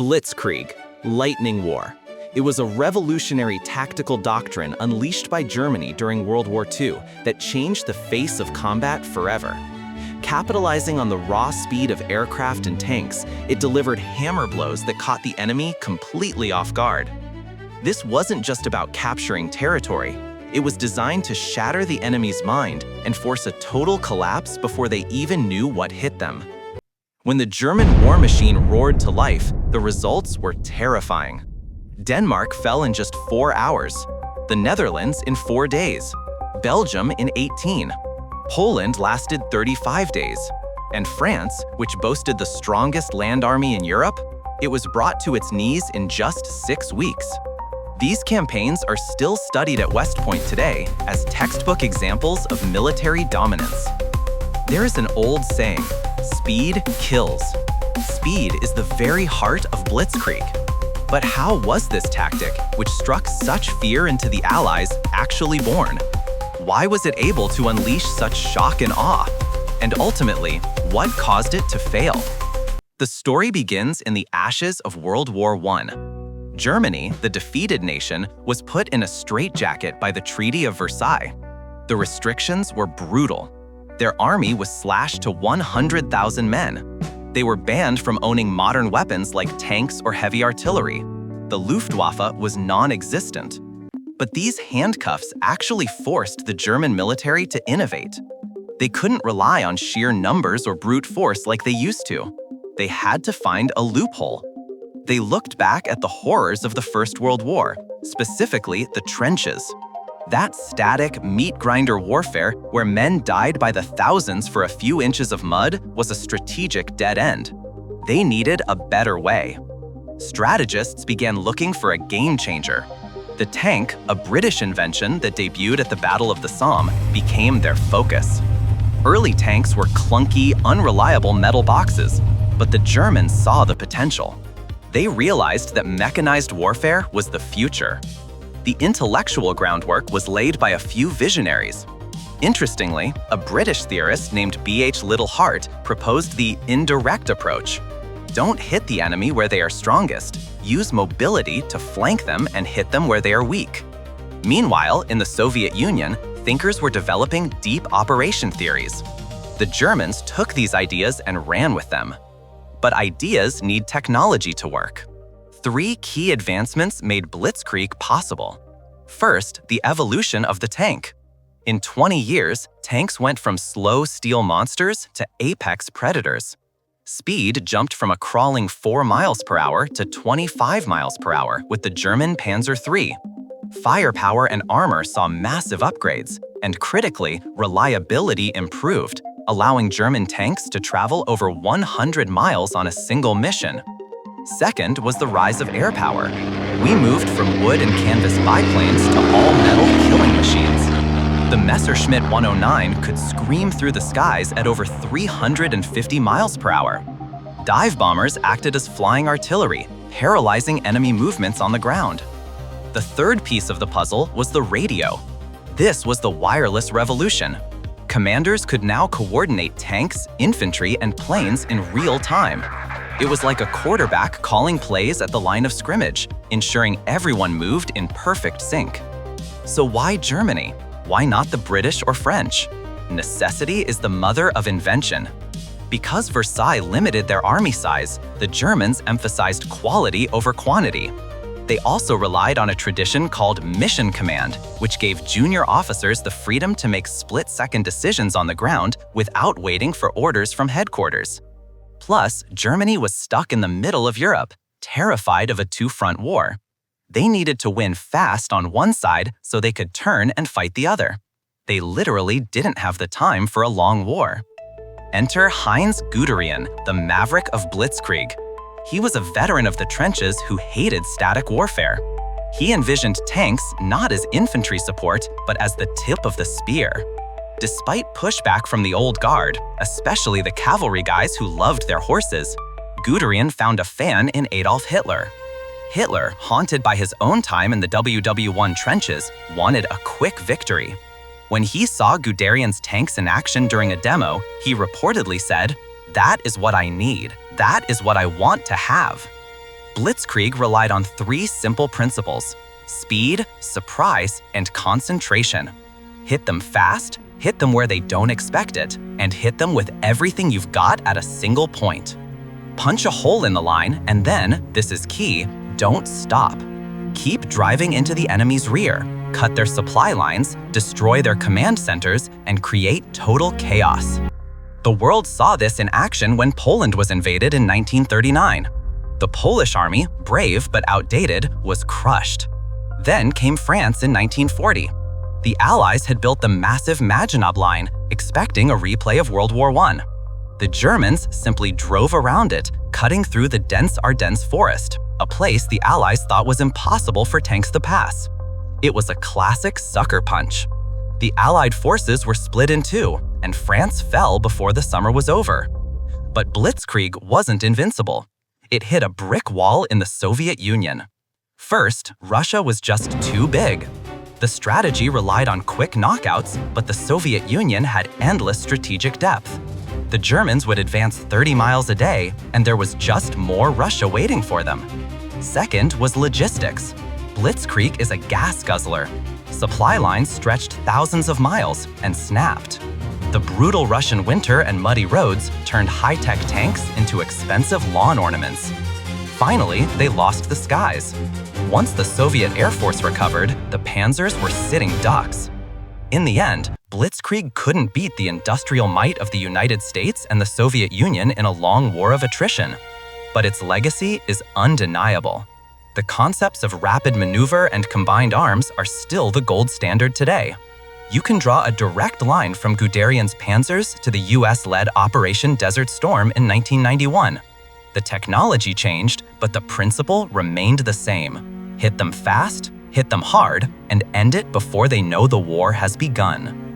Blitzkrieg, lightning war. It was a revolutionary tactical doctrine unleashed by Germany during World War II that changed the face of combat forever. Capitalizing on the raw speed of aircraft and tanks, it delivered hammer blows that caught the enemy completely off guard. This wasn't just about capturing territory. It was designed to shatter the enemy's mind and force a total collapse before they even knew what hit them. When the German war machine roared to life, the results were terrifying. Denmark fell in just 4 hours, the Netherlands in 4 days, Belgium in 18, Poland lasted 35 days, and France, which boasted the strongest land army in Europe, it was brought to its knees in just 6 weeks. These campaigns are still studied at West Point today as textbook examples of military dominance. There is an old saying, "Speed kills." Speed is the very heart of Blitzkrieg. But how was this tactic, which struck such fear into the Allies, actually born? Why was it able to unleash such shock and awe? And ultimately, what caused it to fail? The story begins in the ashes of World War I. Germany, the defeated nation, was put in a straitjacket by the Treaty of Versailles. The restrictions were brutal. Their army was slashed to 100,000 men. They were banned from owning modern weapons like tanks or heavy artillery. The Luftwaffe was non-existent. But these handcuffs actually forced the German military to innovate. They couldn't rely on sheer numbers or brute force like they used to. They had to find a loophole. They looked back at the horrors of the First World War, specifically the trenches. That static, meat-grinder warfare where men died by the thousands for a few inches of mud was a strategic dead end. They needed a better way. Strategists began looking for a game-changer. The tank, a British invention that debuted at the Battle of the Somme, became their focus. Early tanks were clunky, unreliable metal boxes, but the Germans saw the potential. They realized that mechanized warfare was the future. The intellectual groundwork was laid by a few visionaries. Interestingly, a British theorist named B.H. Little-Hart proposed the indirect approach. Don't hit the enemy where they are strongest. Use mobility to flank them and hit them where they are weak. Meanwhile, in the Soviet Union, thinkers were developing deep operation theories. The Germans took these ideas and ran with them. But ideas need technology to work. 3 key advancements made Blitzkrieg possible. First, the evolution of the tank. In 20 years, tanks went from slow steel monsters to apex predators. Speed jumped from a crawling 4 miles per hour to 25 miles per hour with the German Panzer Three. Firepower and armor saw massive upgrades, and critically, reliability improved, allowing German tanks to travel over 100 miles on a single mission. Second was the rise of air power. We moved from wood and canvas biplanes to all-metal killing machines. The Messerschmitt 109 could scream through the skies at over 350 miles per hour. Dive bombers acted as flying artillery, paralyzing enemy movements on the ground. The third piece of the puzzle was the radio. This was the wireless revolution. Commanders could now coordinate tanks, infantry, and planes in real time. It was like a quarterback calling plays at the line of scrimmage, ensuring everyone moved in perfect sync. So why Germany? Why not the British or French? Necessity is the mother of invention. Because Versailles limited their army size, the Germans emphasized quality over quantity. They also relied on a tradition called mission command, which gave junior officers the freedom to make split-second decisions on the ground without waiting for orders from headquarters. Plus, Germany was stuck in the middle of Europe, terrified of a two-front war. They needed to win fast on one side so they could turn and fight the other. They literally didn't have the time for a long war. Enter Heinz Guderian, the maverick of Blitzkrieg. He was a veteran of the trenches who hated static warfare. He envisioned tanks not as infantry support, but as the tip of the spear. Despite pushback from the old guard, especially the cavalry guys who loved their horses, Guderian found a fan in Adolf Hitler. Hitler, haunted by his own time in the WW1 trenches, wanted a quick victory. When he saw Guderian's tanks in action during a demo, he reportedly said, "That is what I need. That is what I want to have." Blitzkrieg relied on three simple principles: speed, surprise, and concentration. Hit them fast, hit them where they don't expect it, and hit them with everything you've got at a single point. Punch a hole in the line, and then, this is key, don't stop. Keep driving into the enemy's rear, cut their supply lines, destroy their command centers, and create total chaos. The world saw this in action when Poland was invaded in 1939. The Polish army, brave but outdated, was crushed. Then came France in 1940. The Allies had built the massive Maginot Line, expecting a replay of World War I. The Germans simply drove around it, cutting through the dense Ardennes forest, a place the Allies thought was impossible for tanks to pass. It was a classic sucker punch. The Allied forces were split in two, and France fell before the summer was over. But Blitzkrieg wasn't invincible. It hit a brick wall in the Soviet Union. First, Russia was just too big. The strategy relied on quick knockouts, but the Soviet Union had endless strategic depth. The Germans would advance 30 miles a day, and there was just more Russia waiting for them. Second was logistics. Blitzkrieg is a gas guzzler. Supply lines stretched thousands of miles and snapped. The brutal Russian winter and muddy roads turned high-tech tanks into expensive lawn ornaments. Finally, they lost the skies. Once the Soviet Air Force recovered, the panzers were sitting ducks. In the end, Blitzkrieg couldn't beat the industrial might of the United States and the Soviet Union in a long war of attrition. But its legacy is undeniable. The concepts of rapid maneuver and combined arms are still the gold standard today. You can draw a direct line from Guderian's panzers to the US-led Operation Desert Storm in 1991. The technology changed, but the principle remained the same. Hit them fast, hit them hard, and end it before they know the war has begun.